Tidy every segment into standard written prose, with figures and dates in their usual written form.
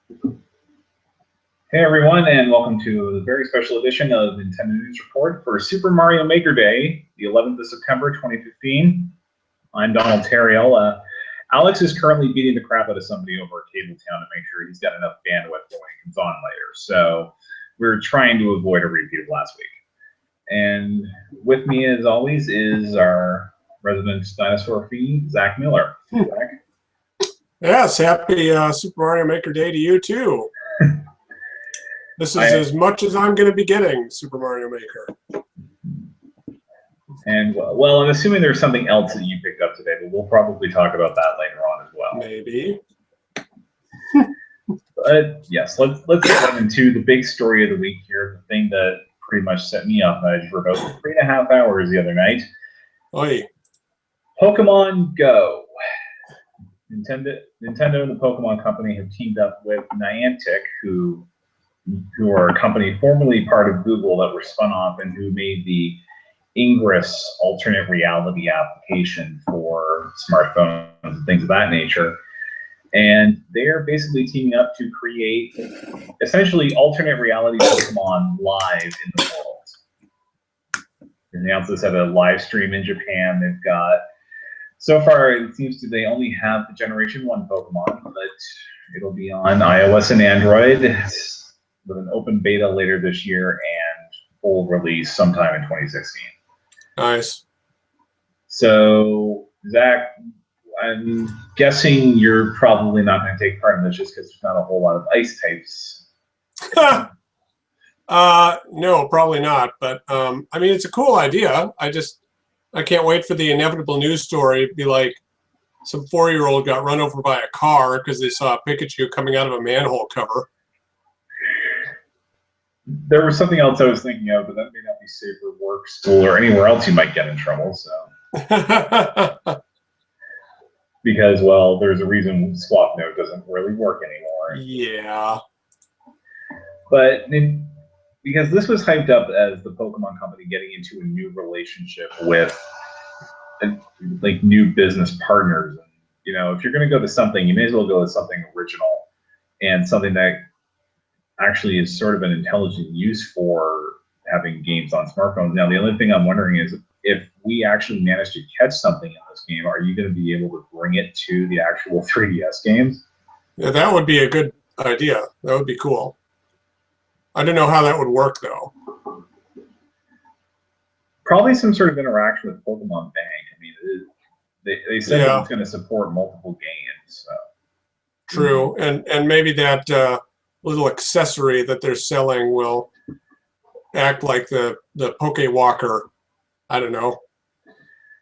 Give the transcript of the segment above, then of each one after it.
Hey everyone, and welcome to the very special edition of Nintendo News Report for Super Mario Maker Day, the 11th of September 2015. I'm Donald Terriel. Alex is currently beating the crap out of somebody over at Cabletown to make sure he's got enough bandwidth when he comes on later. So we're trying to avoid a repeat of last week. And with me, as always, is our resident dinosaur fiend, Zach Miller. Zach? Yes, happy Super Mario Maker Day to you too. This is as much as I'm going to be getting Super Mario Maker. And well, I'm assuming there's something else that you picked up today, but we'll probably talk about that later on as well. Maybe. But yes, let's get into the big story of the week here, the thing that pretty much set me off edge for about 3.5 hours the other night. Oy. Pokemon Go. Nintendo and the Pokemon Company have teamed up with Niantic, who are a company formerly part of Google that were spun off and who made the Ingress alternate reality application for smartphones and things of that nature. And they're basically teaming up to create essentially alternate reality Pokemon live in the world. They announced this at a live stream in Japan. They've got, so far it seems they only have the Generation 1 Pokemon, but it'll be on iOS and Android with an open beta later this year and full release sometime in 2016. Nice. So, Zach, I'm guessing you're probably not going to take part in this just because there's not a whole lot of ice types. No, probably not. But I mean, it's a cool idea. I can't wait for the inevitable news story to be like some 4-year-old got run over by a car because they saw a Pikachu coming out of a manhole cover. There was something else I was thinking of, but that may not be safe for work, school, or anywhere else you might get in trouble. So. Because, well, there's a reason Swap Note doesn't really work anymore. Yeah. But because this was hyped up as the Pokemon Company getting into a new relationship with like new business partners. And, you know, if you're going to go to something, you may as well go with something original and something that actually is sort of an intelligent use for having games on smartphones. Now, the only thing I'm wondering is if we actually manage to catch something in this game, are you going to be able to bring it to the actual 3DS games? Yeah, that would be a good idea. That would be cool. I don't know how that would work, though. Probably some sort of interaction with Pokemon Bank. I mean, they said that it's going to support multiple games. So. True, and maybe that little accessory that they're selling will act like the Poke Walker. I don't know.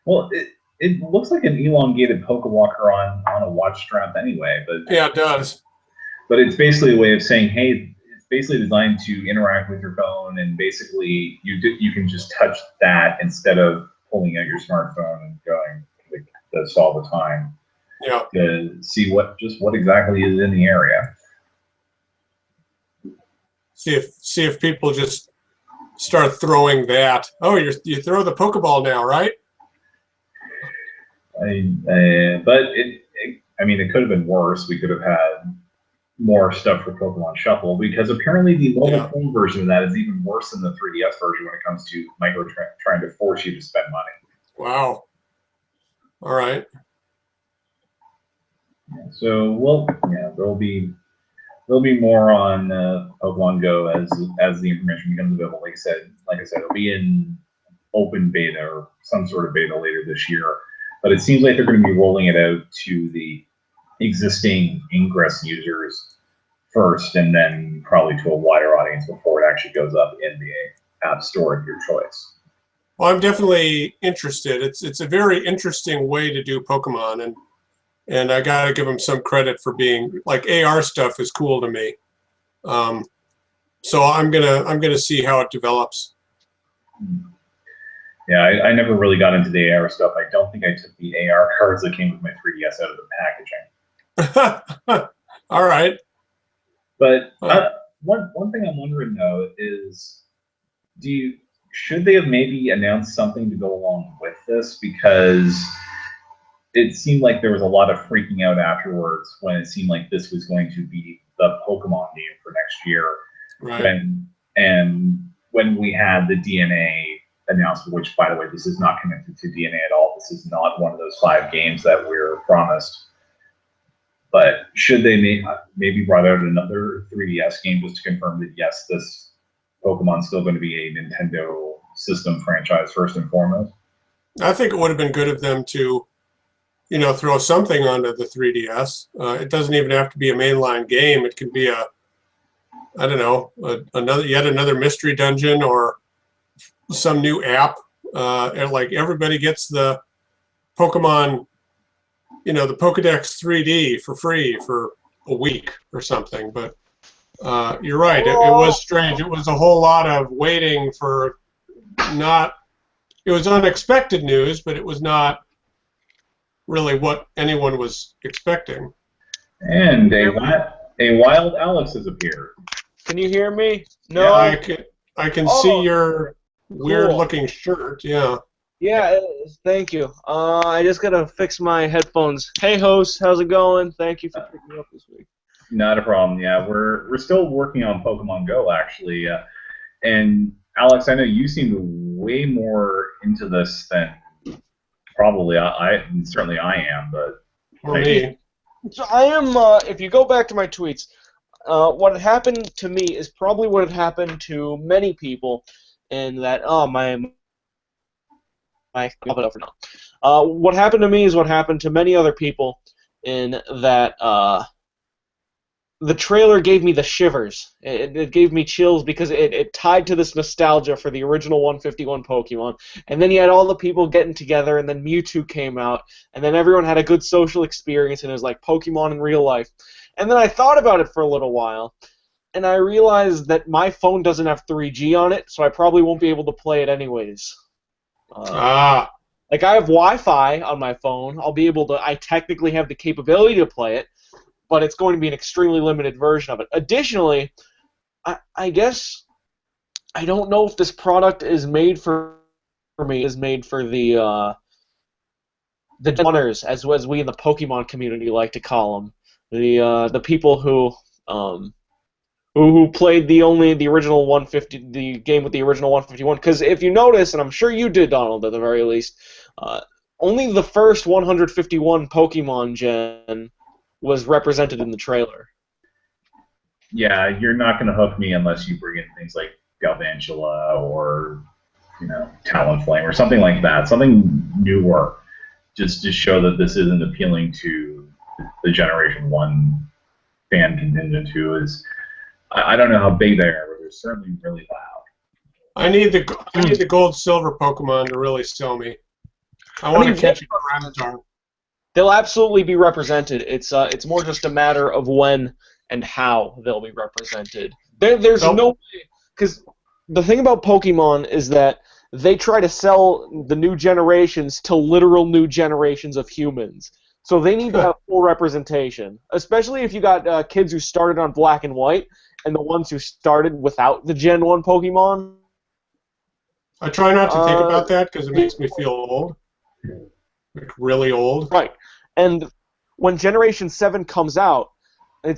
Well, it looks like an elongated Poke Walker on a watch strap anyway. But yeah, it does. But it's basically a way of saying, hey, it's basically designed to interact with your phone, and basically you can just touch that instead of pulling out your smartphone and going like this all the time. Yeah. To see what exactly is in the area. See if people just start throwing that. Oh, you throw the Pokeball now, right? But I mean, it could have been worse. We could have had more stuff for Pokemon Shuffle because apparently the mobile phone version of that is even worse than the 3DS version when it comes to trying to force you to spend money. Wow. All right. So there'll be more on Pokemon Go as the information becomes available. Like I said, it'll be in open beta or some sort of beta later this year. But it seems like they're going to be rolling it out to the existing Ingress users first, and then probably to a wider audience before it actually goes up in the App Store of your choice. Well, I'm definitely interested. It's a very interesting way to do Pokemon, and I gotta give them some credit for being like AR stuff is cool to me. So I'm gonna see how it develops. Yeah, I never really got into the AR stuff. I don't think I took the AR cards that came with my 3DS out of the packaging. All right. But one thing I'm wondering though is, should they have maybe announced something to go along with this? Because it seemed like there was a lot of freaking out afterwards when it seemed like this was going to be the Pokemon game for next year. Right. When we had the DNA announcement, which, by the way, this is not connected to DNA at all. This is not one of those 5 games that we're promised. But should they maybe brought out another 3DS game just to confirm that, yes, this Pokemon's still going to be a Nintendo system franchise first and foremost? I think it would have been good of them to, throw something onto the 3DS. It doesn't even have to be a mainline game. It could be yet another mystery dungeon or some new app. And like everybody gets the Pokemon, the Pokedex 3D for free for a week or something. But you're right. It was strange. It was a whole lot of waiting for it was unexpected news, but it was not really what anyone was expecting. And a wild Alex has appeared. Can you hear me? No. Yeah, I can see your weird-looking shirt. Yeah. Yeah. Thank you. I just gotta fix my headphones. Hey, host, how's it going? Thank you for picking me up this week. Not a problem. Yeah, we're still working on Pokemon Go actually, and Alex, I know you seem way more into this than probably certainly I am, but For me. So I am. If you go back to my tweets, what had happened to me is probably what had happened to many people, in that my I'll put it up for now. What happened to me is what happened to many other people, in that the trailer gave me the shivers. It gave me chills because it tied to this nostalgia for the original 151 Pokemon. And then you had all the people getting together, and then Mewtwo came out, and then everyone had a good social experience, and it was like Pokemon in real life. And then I thought about it for a little while, and I realized that my phone doesn't have 3G on it, so I probably won't be able to play it anyways. Like, I have Wi-Fi on my phone. I technically have the capability to play it, but it's going to be an extremely limited version of it. Additionally, I guess I don't know if this product is made for me. Is made for the runners, as we in the Pokemon community like to call them, the people who played the original 150, the game with the original 151. Because if you notice, and I'm sure you did, Donald, at the very least, only the first 151 Pokemon gen was represented in the trailer. Yeah, you're not going to hook me unless you bring in things like Galvantula or Talonflame or something like that, something newer, just to show that this isn't appealing to the Generation 1 fan contingent who is, I don't know how big they are, but they're certainly really loud. I need the gold silver Pokemon to really sell me. I want to catch a Granitar. They'll absolutely be represented. It's more just a matter of when and how they'll be represented. There's no way, because the thing about Pokemon is that they try to sell the new generations to literal new generations of humans. So they need to have full representation, especially if you got kids who started on Black and White and the ones who started without the Gen 1 Pokemon. I try not to think about that because it makes me feel old. Like really old. Right. And when Generation 7 comes out,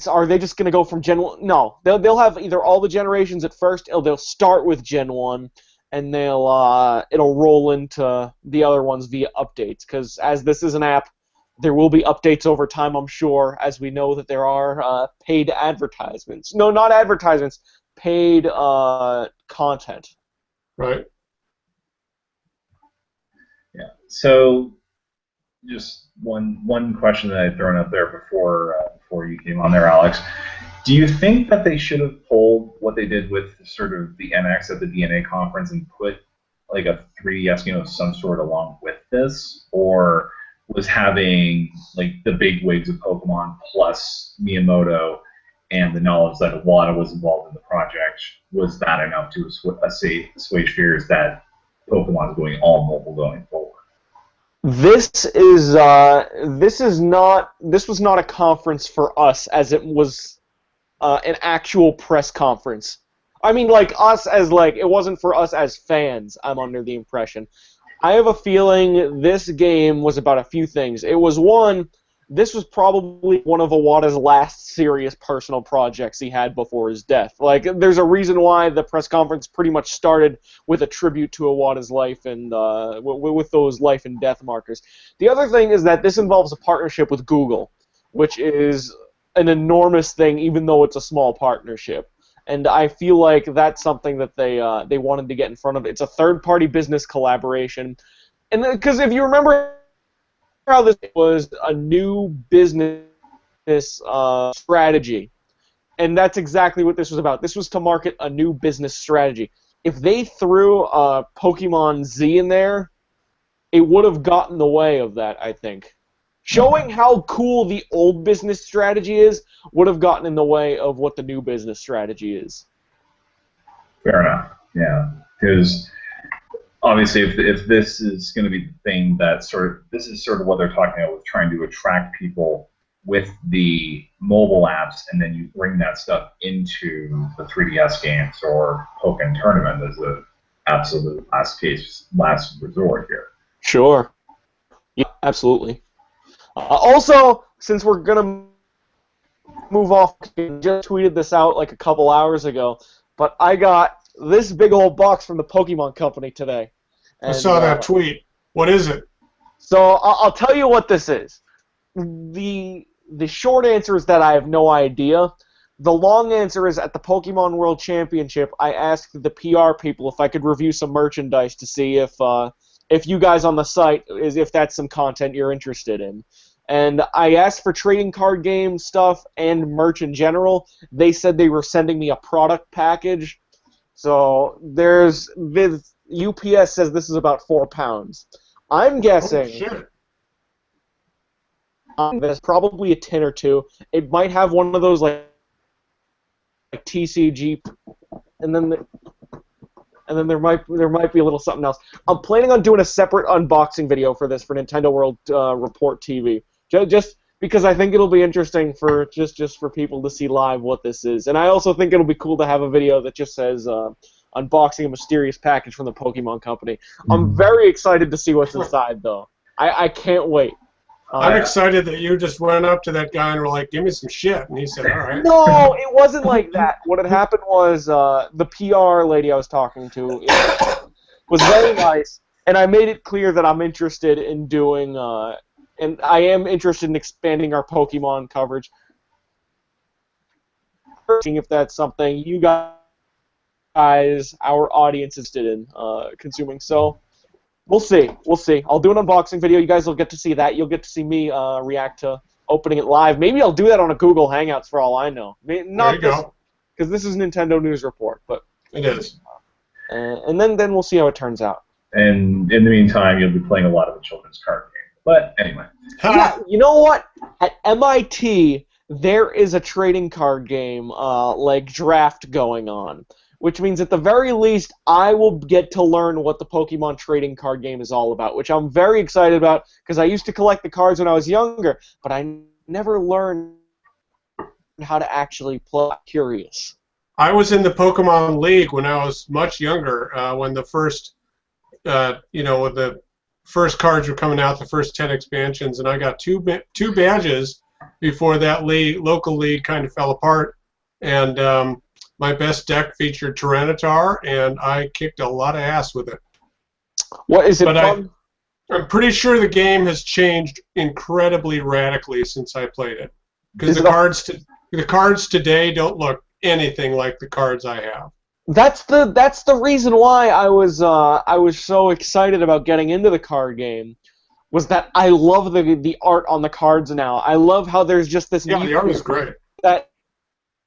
are they just going to go from Gen 1? No. They'll have either all the generations at first, or they'll start with Gen 1, and it'll roll into the other ones via updates. Because as this is an app, there will be updates over time, I'm sure, as we know that there are paid advertisements. No, not advertisements. Paid content. Right. Yeah. So, just one question that I'd thrown up there before you came on there, Alex. Do you think that they should have pulled what they did with sort of the NX at the DNA conference and put like a 3DS, of some sort along with this, or was having like the big wigs of Pokemon plus Miyamoto and the knowledge that Iwata was involved in the project, was that enough to assuage fears that Pokemon is going all mobile going forward? This was not a conference for us, as it was an actual press conference. I mean, like us as it wasn't for us as fans. I'm under the impression. I have a feeling this game was about a few things. It was one, this was probably one of Iwata's last serious personal projects he had before his death. Like, there's a reason why the press conference pretty much started with a tribute to Iwata's life and with those life and death markers. The other thing is that this involves a partnership with Google, which is an enormous thing, even though it's a small partnership. And I feel like that's something that they wanted to get in front of. It's a third-party business collaboration. And because if you remember how this was a new business strategy, and that's exactly what this was about. This was to market a new business strategy. If they threw Pokemon Z in there, it would have gotten in the way of that, I think. Showing how cool the old business strategy is would have gotten in the way of what the new business strategy is. Fair enough. Yeah, because obviously, if this is going to be the thing that this is sort of what they're talking about with trying to attract people with the mobile apps, and then you bring that stuff into the 3DS games or Pokken Tournament as an absolute last resort here. Sure. Yeah, absolutely. Also, since we're gonna move off, I just tweeted this out like a couple hours ago, but I got this big old box from the Pokemon Company today. And, I saw that tweet. What is it? So I'll tell you what this is. The short answer is that I have no idea. The long answer is at the Pokemon World Championship, I asked the PR people if I could review some merchandise to see if you guys on the site, if that's some content you're interested in. And I asked for trading card game stuff and merch in general. They said they were sending me a product package. So UPS says this is about £4. I'm guessing there's probably a 10 or 2. It might have one of those like TCG, and then there might be a little something else. I'm planning on doing a separate unboxing video for this for Nintendo World Report TV, just because I think it'll be interesting for just for people to see live what this is, and I also think it'll be cool to have a video that just says unboxing a mysterious package from the Pokemon Company. I'm very excited to see what's inside, though. I can't wait. I'm excited that you just went up to that guy and were like, give me some shit. And he said, all right. No, it wasn't like that. What had happened was the PR lady I was talking to was very nice, and I made it clear that I'm interested in doing, and I am interested in expanding our Pokemon coverage. If that's something you guys, our audience, is interested in consuming. So we'll see. We'll see. I'll do an unboxing video. You guys will get to see that. You'll get to see me react to opening it live. Maybe I'll do that on a Google Hangouts for all I know. Not there you go. Because this is Nintendo News Report. But it is. And then we'll see how it turns out. And in the meantime, you'll be playing a lot of the children's card game. But anyway. Yeah, you know what? At MIT, there is a trading card game like draft going on. Which means at the very least, I will get to learn what the Pokemon trading card game is all about, which I'm very excited about because I used to collect the cards when I was younger, but I never learned how to actually play. Curious. I was in the Pokemon League when I was much younger, when the first, when the first cards were coming out, the first 10 expansions, and I got two badges before that local league kind of fell apart, and my best deck featured Tyranitar, and I kicked a lot of ass with it. What is it? But I'm pretty sure the game has changed incredibly radically since I played it, because the cards today don't look anything like the cards I have. That's the reason why I was so excited about getting into the card game, was that I love the art on the cards now. I love how there's just this. Yeah, the art is great. That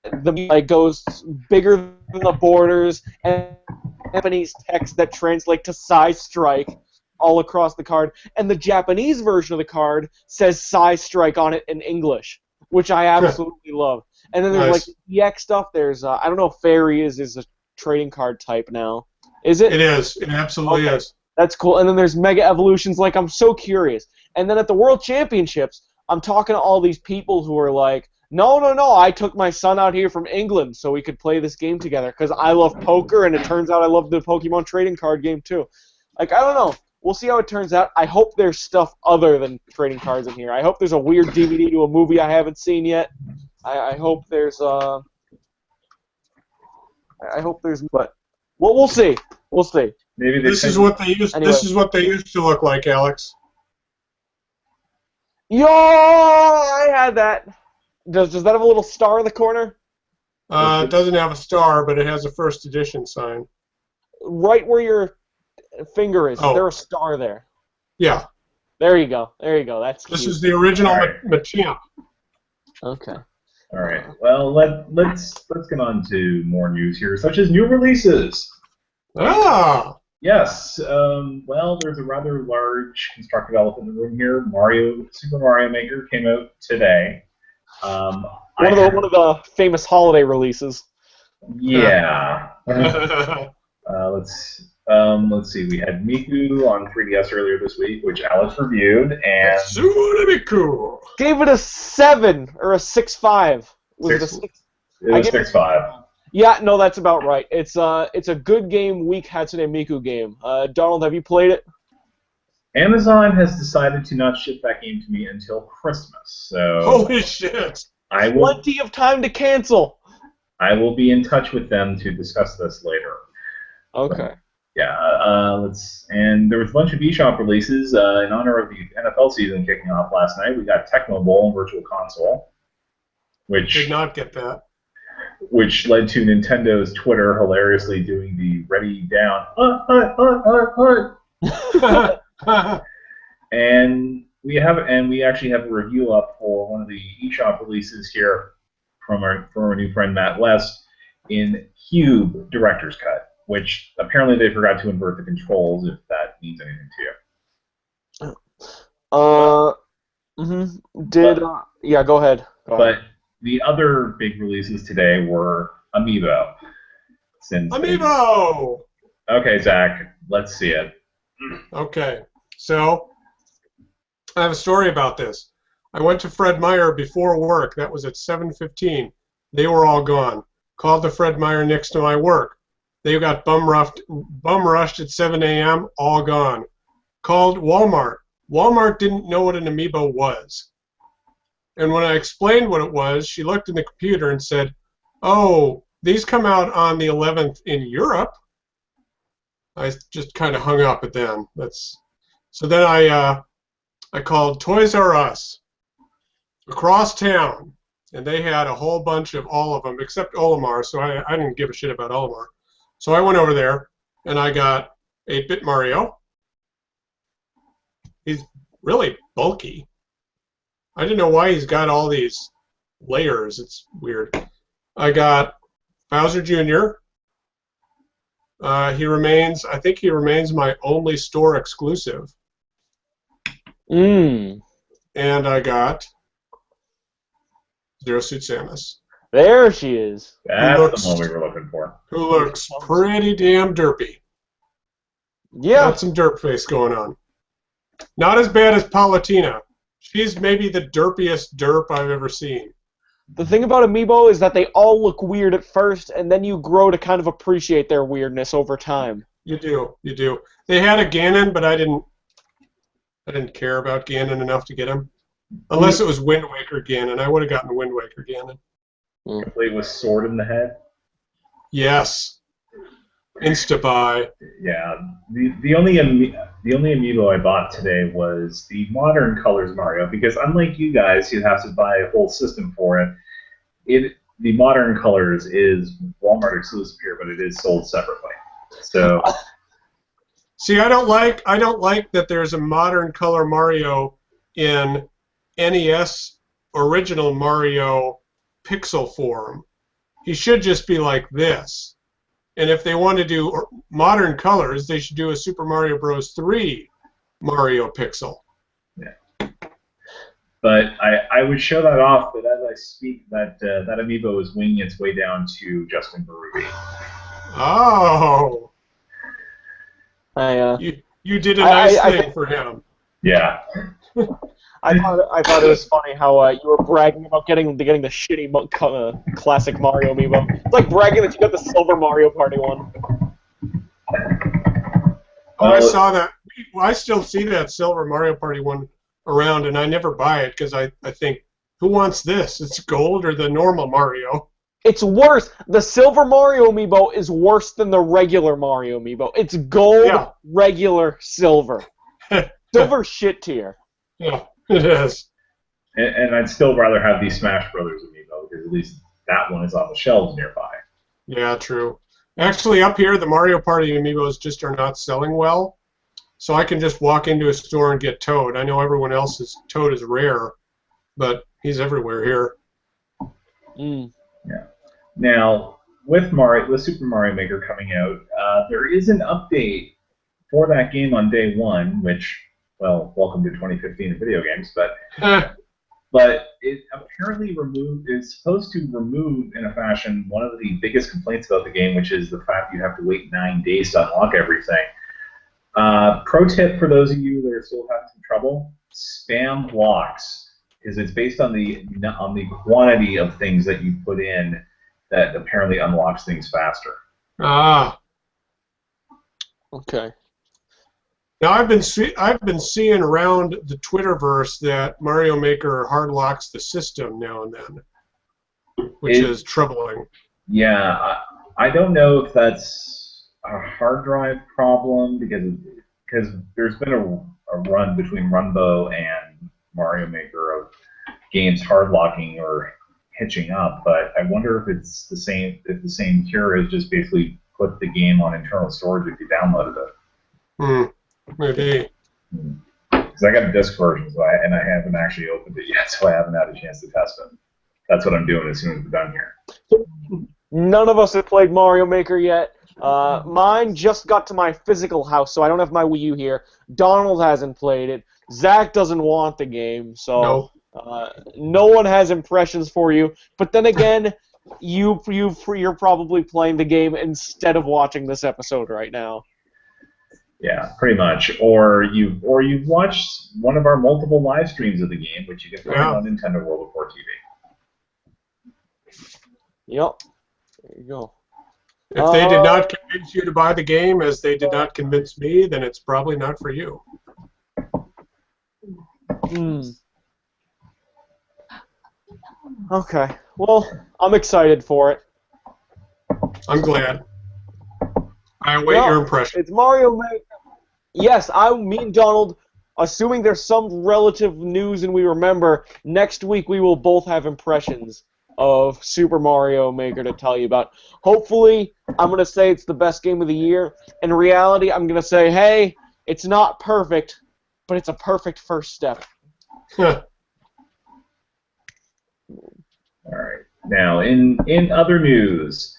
the goes bigger than the borders, and Japanese text that translate to Psy Strike all across the card, and the Japanese version of the card says Psy Strike on it in English, which I absolutely love. And then there's like EX stuff. There's I don't know if Fairy is a trading card type now. Is it? It is. It absolutely is. That's cool. And then there's Mega Evolutions. Like, I'm so curious. And then at the World Championships, I'm talking to all these people who are like, no, I took my son out here from England so we could play this game together because I love poker, and it turns out I love the Pokemon trading card game too. Like, I don't know. We'll see how it turns out. I hope there's stuff other than trading cards in here. I hope there's a weird DVD to a movie I haven't seen yet. I hope there's I hope there's, but we'll see. We'll see. Maybe This is what they used. Anyway. This is what they used to look like, Alex. Yo, I had that. Does that have a little star in the corner? It doesn't have a star, but it has a first edition sign. Right where your finger is. Oh. Is there a star there? Yeah. There you go. There you go. That's This cute. is the original Alright. Machamp. Okay. All right. Well, let's get on to more news here, such as new releases. Ah. Yes. Well, there's a rather large constructive elephant in the room here. Super Mario Maker came out today. One of the famous holiday releases. Yeah. Let's see. We had Miku on 3DS earlier this week, which Alex reviewed, and Tsuramiku. Gave it a 7 or a 6.5. Was it a 6? It was 6.5. Yeah, no, that's about right. It's a good game, weak Hatsune Miku game. Donald, have you played it? Amazon has decided to not ship that game to me until Christmas, so Holy shit! Plenty of time to cancel. I will be in touch with them to discuss this later. Okay. Yeah, and there was a bunch of eShop releases in honor of the NFL season kicking off last night. We got Tecmo Bowl and Virtual Console, Did not get that. which led to Nintendo's Twitter hilariously doing the ready down, and we actually have a review up for one of the eShop releases here from our new friend Matt West in Cube Director's Cut, which apparently they forgot to invert the controls, if that means anything to you. Yeah, go ahead. But the other big releases today were Amiibo. Amiibo! Okay, Zach, let's see it. Okay, so I have a story about this. I went to Fred Meyer before work. That was at 7:15. They were all gone. Called the Fred Meyer next to my work. They got bum rushed at 7 a.m., all gone. Called Walmart. Walmart didn't know what an Amiibo was. And when I explained what it was, she looked in the computer and said, "Oh, these come out on the 11th in Europe." I just kind of hung up at them. So then I called Toys R Us across town, and they had a whole bunch of all of them except Olimar, so I didn't give a shit about Olimar. So I went over there, and I got 8-Bit Mario. He's really bulky. I didn't know why he's got all these layers. It's weird. I got Bowser Jr. I think he remains my only store exclusive. And I got Zero Suit Samus. There she is. That's the one we were looking for. Who looks pretty damn derpy. Yeah. Got some derp face going on. Not as bad as Palutena. She's maybe the derpiest derp I've ever seen. The thing about Amiibo is that they all look weird at first, and then you grow to kind of appreciate their weirdness over time. You do. They had a Ganon, but I didn't care about Ganon enough to get him. Unless it was Wind Waker Ganon. I would have gotten Wind Waker Ganon. Complete with sword in the head. Yes. Insta-buy. Yeah. The only Amiibo I bought today was the Modern Colors Mario, because unlike you guys who have to buy a whole system for it, the Modern Colors is Walmart exclusive here, but it is sold separately. So see, I don't like that there's a Modern Color Mario in NES original Mario pixel form. He should just be like this. And if they want to do modern colors, they should do a Super Mario Bros. 3 Mario pixel. Yeah. But I would show that off, but as I speak, that Amiibo is winging its way down to Justin Baruby. Oh. You did a nice thing for him. Yeah. I thought it was funny how you were bragging about getting the shitty classic Mario amiibo. It's like bragging that you got the silver Mario Party one. Oh, I saw that. I still see that silver Mario Party one around, and I never buy it because I think, who wants this? It's gold or the normal Mario. It's worse. The silver Mario amiibo is worse than the regular Mario amiibo. It's gold, Yeah. regular, silver. Silver shit tier. Yeah, it is. And I'd still rather have the Smash Brothers amiibo, because at least that one is on the shelves nearby. Yeah, true. Actually, up here, the Mario Party amiibos just are not selling well, so I can just walk into a store and get Toad. I know everyone else's Toad is rare, but he's everywhere here. Mm. Yeah. Now, with Super Mario Maker coming out, there is an update for that game on day one, which, well, welcome to 2015 in video games, but it apparently is supposed to remove, in a fashion, one of the biggest complaints about the game, which is the fact you have to wait 9 days to unlock everything. Pro tip for those of you that are still having some trouble: spam blocks, because it's based on the quantity of things that you put in that apparently unlocks things faster. Ah. Okay. Now I've been seeing around the Twitterverse that Mario Maker hard locks the system now and then, which is troubling. Yeah, I don't know if that's a hard drive problem, because there's been a run between Runbow and Mario Maker of games hard locking or hitching up, but I wonder if it's the same. If the same cure is just basically put the game on internal storage if you downloaded it. Maybe. Because I got a disc version, and I haven't actually opened it yet, so I haven't had a chance to test it. That's what I'm doing as soon as we're done here. None of us have played Mario Maker yet. Mine just got to my physical house, so I don't have my Wii U here. Donald hasn't played it. Zach doesn't want the game, so No. No one has impressions for you. But then again, you're probably playing the game instead of watching this episode right now. Yeah, pretty much. Or you've watched one of our multiple live streams of the game, which you can find on Nintendo World Report TV. Yep. There you go. If they did not convince you to buy the game, as they did not convince me, then it's probably not for you. Okay. Well, I'm excited for it. I'm glad. I await your impression. It's Mario Maker. Yes, me and Donald, assuming there's some relative news and we remember, next week we will both have impressions of Super Mario Maker to tell you about. Hopefully, I'm going to say it's the best game of the year. In reality, I'm going to say, hey, it's not perfect, but it's a perfect first step. All right. Now, in other news,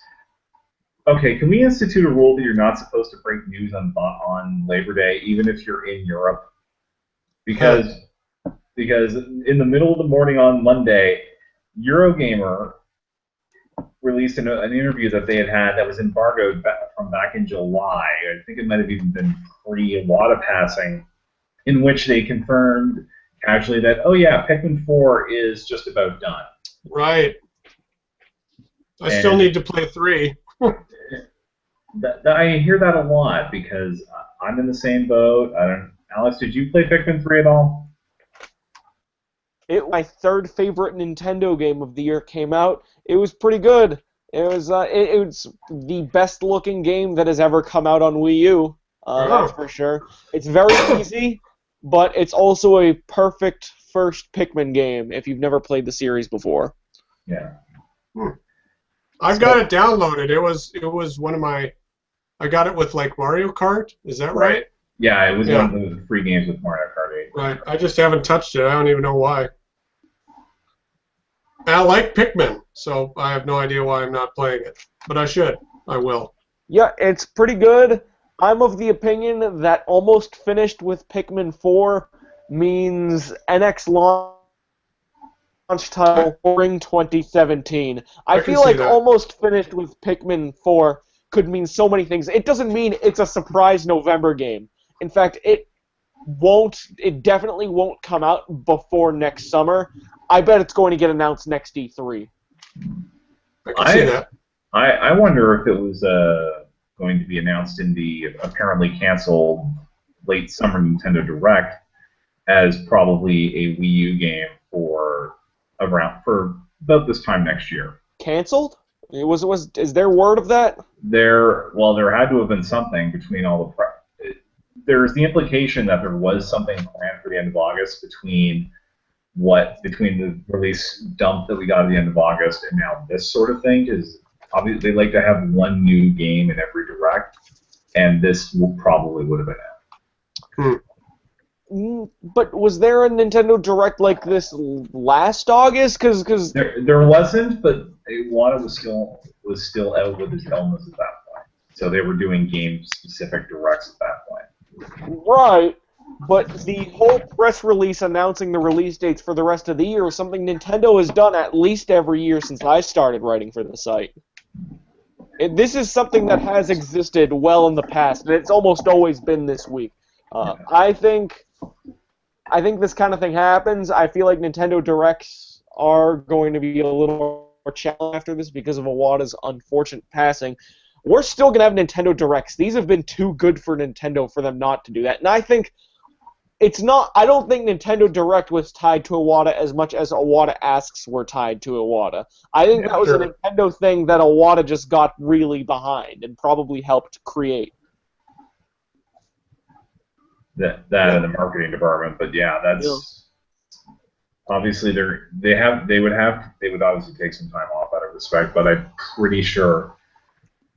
okay, can we institute a rule that you're not supposed to break news on Labor Day, even if you're in Europe? Because in the middle of the morning on Monday, Eurogamer released an interview that they had that was embargoed from back in July. I think it might have even been pre-Iwata passing, in which they confirmed casually that, oh yeah, Pikmin 4 is just about done. Right. I still need to play 3. I hear that a lot because I'm in the same boat. Alex, did you play Pikmin 3 at all? My third favorite Nintendo game of the year came out. It was pretty good. It was the best looking game that has ever come out on Wii U. That's for sure. It's very easy, but it's also a perfect first Pikmin game if you've never played the series before. Yeah. I've got it downloaded. It was one of my. I got it with like Mario Kart. Is that right? Yeah, it was one of the free games with Mario Kart 8. Right. I just haven't touched it. I don't even know why. I like Pikmin, so I have no idea why I'm not playing it. But I should. I will. Yeah, it's pretty good. I'm of the opinion that almost finished with Pikmin 4 means NX launch title spring 2017. I feel like almost finished with Pikmin 4 could mean so many things. It doesn't mean it's a surprise November game. In fact, it definitely won't come out before next summer. I bet it's going to get announced next E3. I can see that. I wonder if it was going to be announced in the apparently canceled late summer Nintendo Direct as probably a Wii U game for about this time next year. Canceled? Is there word of that? There had to have been something between all the there's the implication that there was something planned for the end of August between the release dump that we got at the end of August and now this sort of thing, is obviously they like to have one new game in every Direct, and this probably would have been it. But was there a Nintendo Direct like this last August? Because there wasn't, but Iwata was still out with his illness at that point, so they were doing game-specific Directs at that point. Right, but the whole press release announcing the release dates for the rest of the year is something Nintendo has done at least every year since I started writing for the site. This is something that has existed well in the past, and it's almost always been this week. I think this kind of thing happens. I feel like Nintendo Directs are going to be a little more challenged after this because of Iwata's unfortunate passing. We're still going to have Nintendo Directs. These have been too good for Nintendo for them not to do that. And I think I don't think Nintendo Direct was tied to Iwata as much as Iwata asks were tied to Iwata. I think that was a Nintendo thing that Iwata just got really behind and probably helped create. That in the marketing department, but yeah, that's obviously they would obviously take some time off out of respect, but I'm pretty sure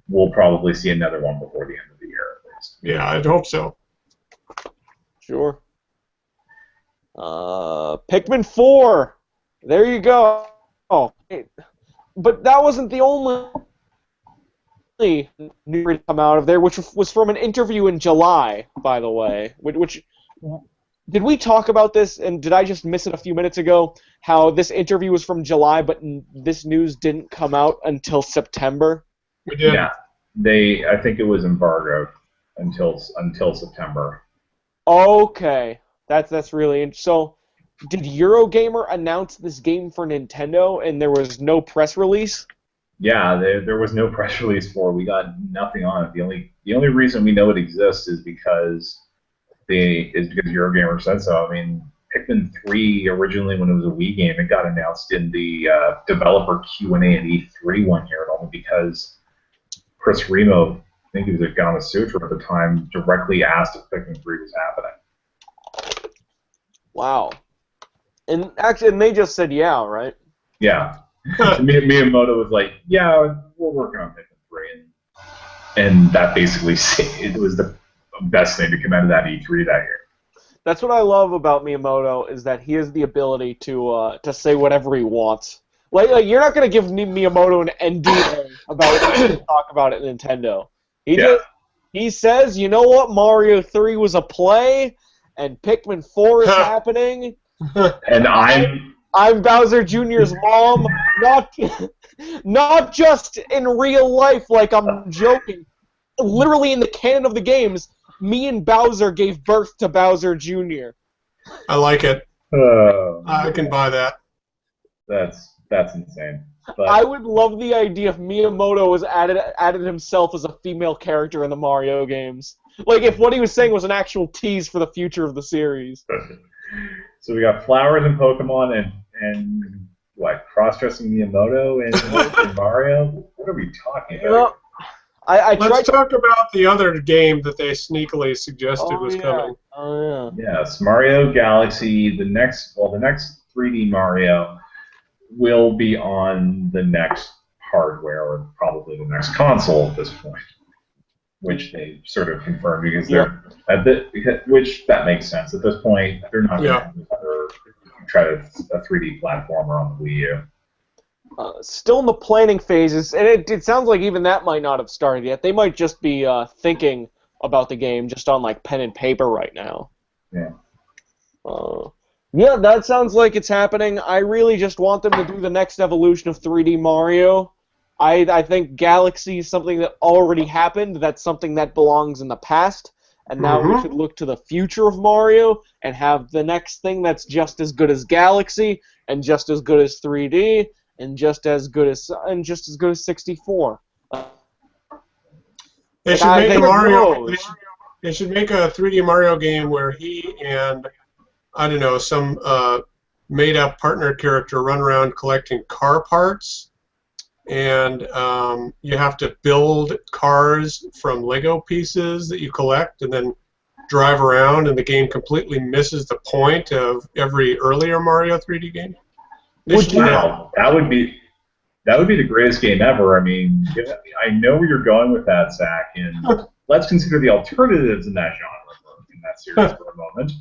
we'll probably see another one before the end of the year at least. Yeah, I'd hope so. Sure. Pikmin 4. There you go. Oh, but that wasn't the only news to come out of there, which was from an interview in July, by the way. Which did we talk about this, and did I just miss it a few minutes ago? How this interview was from July, but this news didn't come out until September. We did. Yeah, I think it was embargoed until September. Okay, that's really interesting. So, did Eurogamer announce this game for Nintendo, and there was no press release? Yeah, there was no press release for it. We got nothing on it. The only reason we know it exists is because Eurogamer said so. I mean, Pikmin 3 originally, when it was a Wii game, it got announced in the developer Q&A at E3 one year, only because Chris Remo, I think he was at Gama Sutra at the time, directly asked if Pikmin 3 was happening. Wow. And actually, they just said yeah, right? Yeah. Miyamoto was like, yeah, we're working on Pikmin 3, and that basically it was the best thing to come out of that E3 that year. That's what I love about Miyamoto, is that he has the ability to say whatever he wants. Like you're not gonna give Miyamoto an NDA about talk about it in Nintendo. He says, you know what, Mario 3 was a play, and Pikmin 4 is happening. And I'm Bowser Jr.'s mom, not just in real life like I'm joking. Literally in the canon of the games, me and Bowser gave birth to Bowser Jr. I like it. I can buy that. That's insane. But I would love the idea if Miyamoto was added himself as a female character in the Mario games. Like if what he was saying was an actual tease for the future of the series. So we got flowers and Pokemon and what, cross-dressing Miyamoto and Mario? What are we talking about? Let's talk about the other game that they sneakily suggested was coming. Oh yeah. Yes, Mario Galaxy. The next 3D Mario will be on the next hardware, or probably the next console at this point, which they sort of confirmed because which that makes sense at this point. They're not going to try a 3D platformer on the Wii U. Still in the planning phases, and it sounds like even that might not have started yet. They might just be thinking about the game just on like pen and paper right now. Yeah. Yeah, that sounds like it's happening. I really just want them to do the next evolution of 3D Mario. I think Galaxy is something that already happened. That's something that belongs in the past. And now we should look to the future of Mario and have the next thing that's just as good as Galaxy and just as good as 3D and just as good as 64. They should make Mario. They should make a 3D Mario game where he and, I don't know, some made-up partner character run around collecting car parts, and you have to build cars from Lego pieces that you collect and then drive around, and the game completely misses the point of every earlier Mario 3D game. Wow, that would be the greatest game ever. I mean, I know where you're going with that, Zach, and let's consider the alternatives in that genre, in that series for a moment.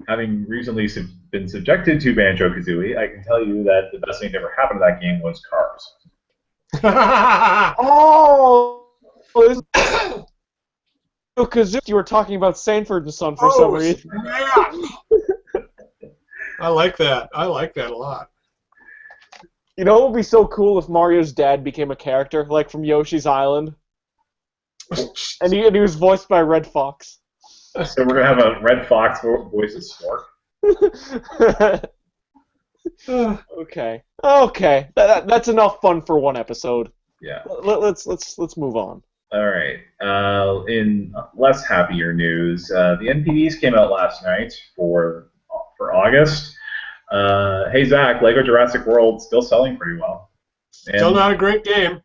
Having recently been subjected to Banjo-Kazooie, I can tell you that the best thing that ever happened to that game was cars. Oh! Because you were talking about Sanford and Son for some reason. Yeah. I like that. I like that a lot. You know what would be so cool if Mario's dad became a character, like from Yoshi's Island? and he was voiced by Red Fox. So we're going to have a Red Fox voice of Stork? Okay. Okay. That's enough fun for one episode. Yeah. Let's move on. All right. In less happier news, the NPDs came out last night for August. Hey Zach, Lego Jurassic World still selling pretty well. Still not a great game.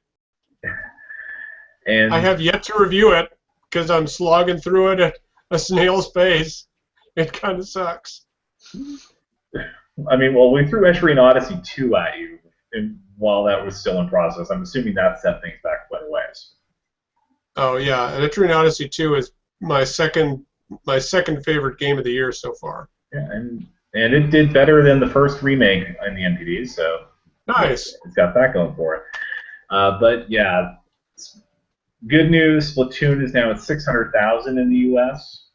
And I have yet to review it because I'm slogging through it at a snail's pace. It kind of sucks. I mean, well, we threw Estuarine Odyssey 2 at you while that was still in process. I'm assuming that set things back quite a ways. Oh yeah, and Estuarine Odyssey 2 is my second favorite game of the year so far. Yeah, and it did better than the first remake in the NPDs, so nice. It's got that going for it. But yeah, good news. Splatoon is now at 600,000 in the U.S.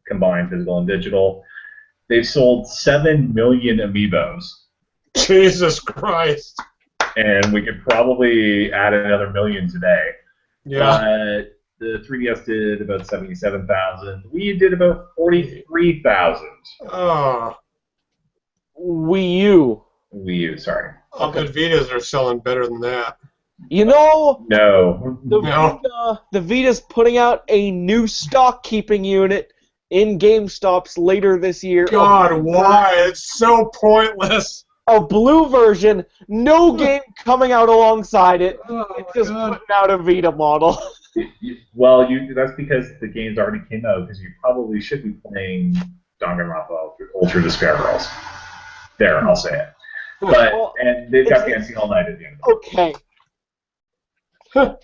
combined physical and digital. They've sold 7 million amiibos. Jesus Christ! And we could probably add another million today. Yeah. The 3DS did about 77,000. The Wii did about 43,000. Oh. Wii U. Wii U, sorry. I'll bet Vitas are selling better than that. You know, No. the Vita's putting out a new stock keeping unit in GameStops later this year. God, why? It's so pointless. A blue version, no game coming out alongside it. It's just putting out a Vita model. Well, that's because the games already came out, because you probably should be playing Danganronpa Ultra Despair Girls. There, I'll say it. But and they've got Dancing All Night at the end. Okay.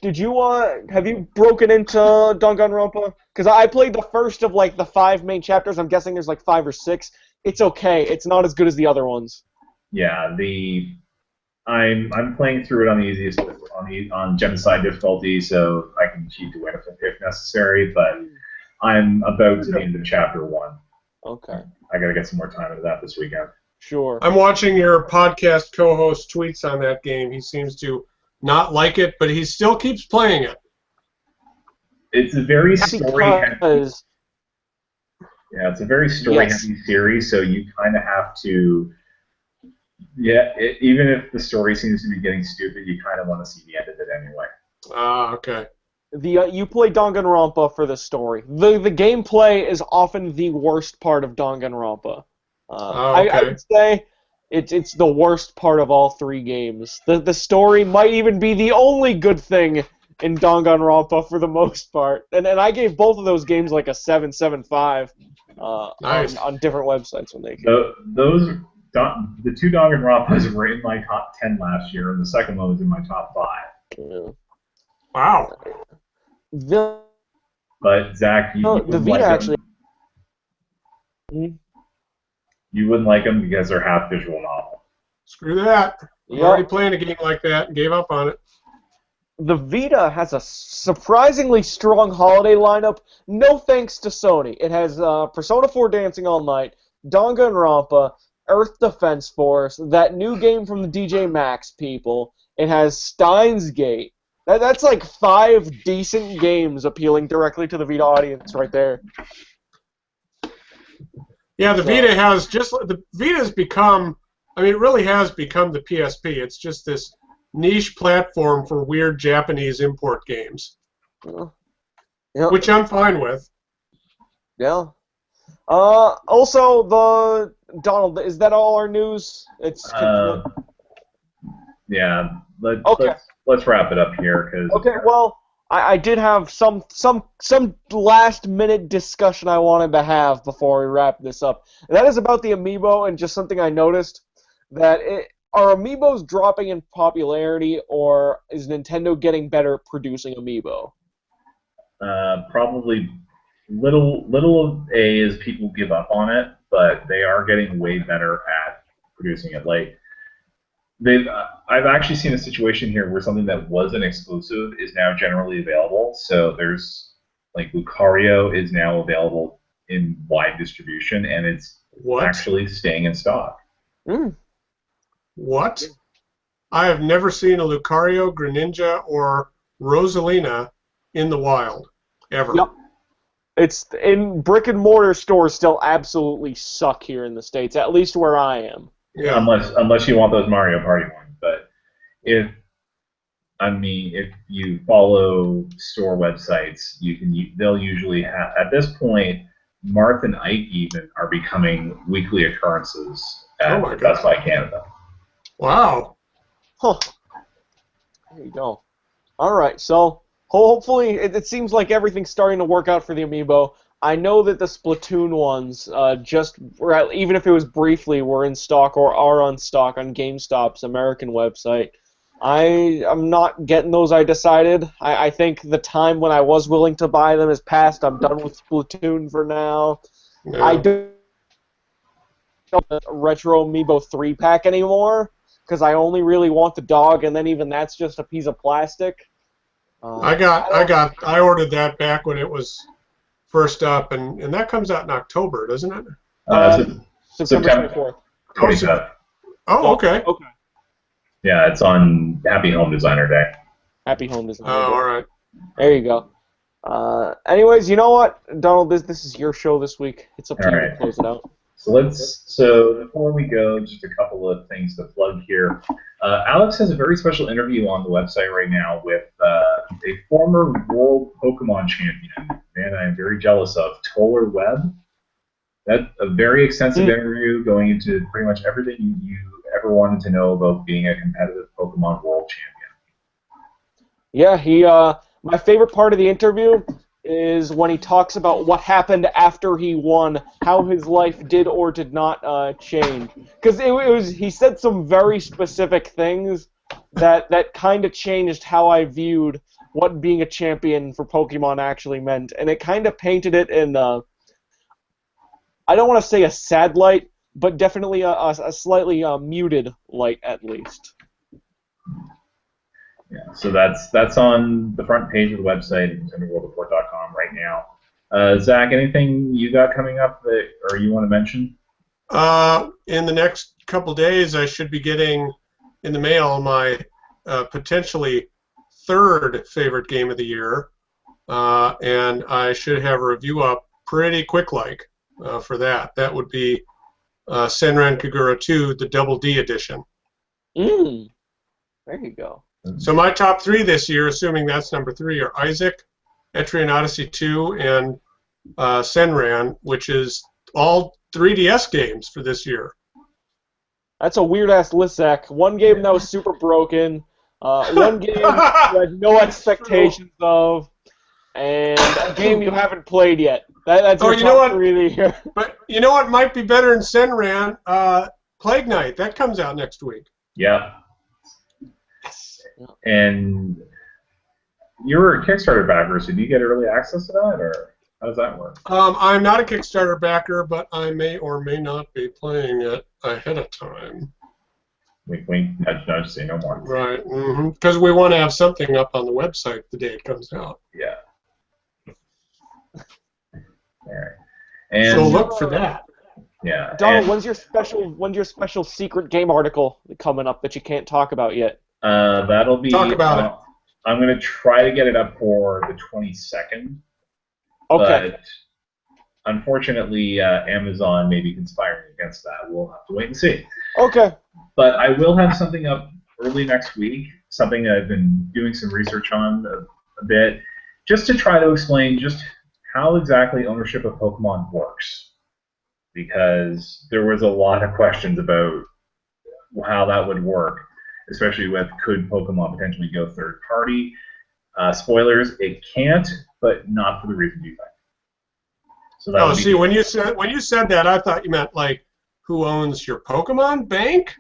Did you have you broken into Danganronpa? Because I played the first of like the 5 main chapters. I'm guessing there's like 5 or 6. It's okay. It's not as good as the other ones. Yeah, I'm playing through it on the easiest on genocide difficulty, so I can cheat to win if necessary. But I'm about to the end of chapter 1. Okay. I gotta get some more time into that this weekend. Sure. I'm watching your podcast co-host tweets on that game. He seems to not like it, but he still keeps playing it. It's a very story-heavy. Yeah, it's a very story-heavy series, so you kind of have to. Yeah, even if the story seems to be getting stupid, you kind of want to see the end of it anyway. Ah, okay. You play Danganronpa for the story. The gameplay is often the worst part of Danganronpa. Okay. I would say it's the worst part of all 3 games. The story might even be the only good thing in Danganronpa for the most part. And I gave both of those games like a 7.75 nice. on different websites when they came. The 2 Danganronpas were in my top 10 last year, and the second one was in my top 5. Yeah. Wow. But Zach, you wouldn't the Vita like actually. them. You wouldn't like them because they're half visual novel. Screw that. I'm Yep. already playing a game like that and gave up on it. The Vita has a surprisingly strong holiday lineup, no thanks to Sony. It has Persona 4 Dancing All Night, Danganronpa, Earth Defense Force, that new game from the DJ Maxx people. It has Steins Gate. That's like 5 decent games appealing directly to the Vita audience right there. Yeah, the Vita has become, I mean, it really has become the PSP. It's just this niche platform for weird Japanese import games. Yep. which I'm fine with. Yeah. Also, Donald, is that all our news? It's Yeah. Okay. Let's wrap it up here because. Okay. Well, I did have some last minute discussion I wanted to have before we wrap this up. And that is about the amiibo and just something I noticed that are amiibos dropping in popularity, or is Nintendo getting better at producing amiibo? Probably little of A is people give up on it, but they are getting way better at producing it. Like I've actually seen a situation here where something that was an exclusive is now generally available. So there's like Lucario is now available in wide distribution, and it's What? actually staying in stock. Mm. What? I have never seen a Lucario, Greninja, or Rosalina in the wild, ever. Yep. It's in brick and mortar stores still absolutely suck here in the States, at least where I am. Yeah. Unless you want those Mario Party ones, but if you follow store websites, they'll usually have at this point. Marth and Ike even are becoming weekly occurrences at my Best God. Buy Canada. Wow. Huh. There you go. All right, so hopefully it seems like everything's starting to work out for the amiibo. I know that the Splatoon ones, even if it was briefly, were in stock or are on stock on GameStop's American website. I'm not getting those, I decided. I think the time when I was willing to buy them is past. I'm done with Splatoon for now. Yeah. I don't want a Retro Amiibo 3-pack anymore, because I only really want the dog, and then even that's just a piece of plastic. I ordered that back when it was first up, and that comes out in October, doesn't it? September 24th. 27th. Oh, okay. Okay. Yeah, it's on Happy Home Designer Day. Happy Home Designer Oh, Day. all right. There you go. Anyways, you know what, Donald? This is your show this week. It's up to you to close it out. So before we go, just a couple of things to plug here. Alex has a very special interview on the website right now with a former world Pokemon champion, and I'm very jealous of, Toller Webb. That's a very extensive interview going into pretty much everything you ever wanted to know about being a competitive Pokemon world champion. Yeah, my favorite part of the interview is when he talks about what happened after he won, how his life did or did not change. Because he said some very specific things that kind of changed how I viewed what being a champion for Pokemon actually meant, and it kind of painted it in I don't want to say a sad light, but definitely a slightly muted light at least. Yeah, so that's on the front page of the website, NintendoWorldReport.com right now. Zach, anything you got coming up or you want to mention? In the next couple days, I should be getting in the mail my potentially third favorite game of the year, and I should have a review up pretty quick-like for that. That would be Senran Kagura 2, the Double D edition. There you go. So my top three this year, assuming that's number 3, are Isaac, Etrian Odyssey 2, and Senran, which is all 3DS games for this year. That's a weird-ass list, Zach. One game that was super broken, one game you had no expectations of, and a game you haven't played yet. That's your top 3 of the year. But you know what might be better than Senran? Plague Knight. That comes out next week. Yeah. And you're a Kickstarter backer, so do you get early access to that, or how does that work? I'm not a Kickstarter backer, but I may or may not be playing it ahead of time. Wink, wink, nudge, nudge, say no more. Right, because we want to have something up on the website the day it comes out. Yeah. All right. And so look for that. Yeah. Donald, when's your special secret game article coming up that you can't talk about yet? That'll be. Talk about it. I'm going to try to get it up for the 22nd. Okay. But unfortunately, Amazon may be conspiring against that. We'll have to wait and see. Okay. But I will have something up early next week, something that I've been doing some research on a bit. just to try to explain just how exactly ownership of Pokemon works, because there was a lot of questions about how that would work, especially with could Pokemon potentially go third party. Spoilers, it can't, but not for the reason you think. So that would be see, when you said that, I thought you meant like who owns your Pokemon bank?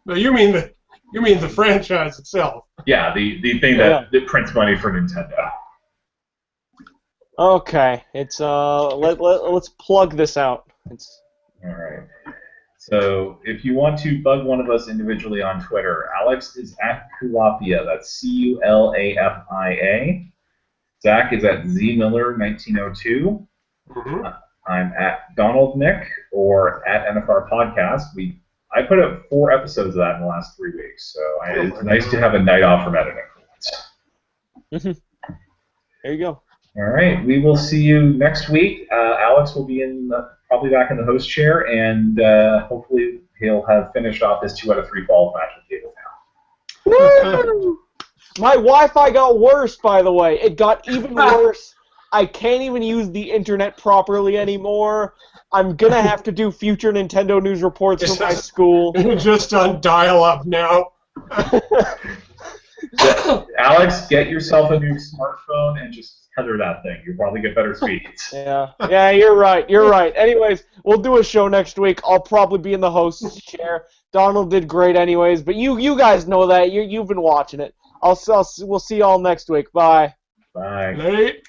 No, you mean the franchise itself. yeah, the thing that prints money for Nintendo. Okay, it's let's plug this out. All right. So if you want to bug one of us individually on Twitter, Alex is at Kulafia. That's Culafia. Zach is at ZMiller1902. Mm-hmm. I'm at Donald Nick or at NFR Podcast. I put up 4 episodes of that in the last 3 weeks, so it's nice to have a night off from editing for once. There you go. All right, we will see you next week. Alex will be probably back in the host chair, and hopefully he'll have finished off his 2 out of 3 falls match with Cable now. Woo! My Wi-Fi got worse, by the way. It got even worse. I can't even use the internet properly anymore. I'm gonna have to do future Nintendo news reports for my school. Just on dial-up now. Alex, get yourself a new smartphone and just tether that thing. You'll probably get better speeds. Yeah, you're right. You're right. Anyways, we'll do a show next week. I'll probably be in the host's chair. Donald did great, anyways. But you guys know that. You've been watching it. We'll see y'all next week. Bye. Bye. Late.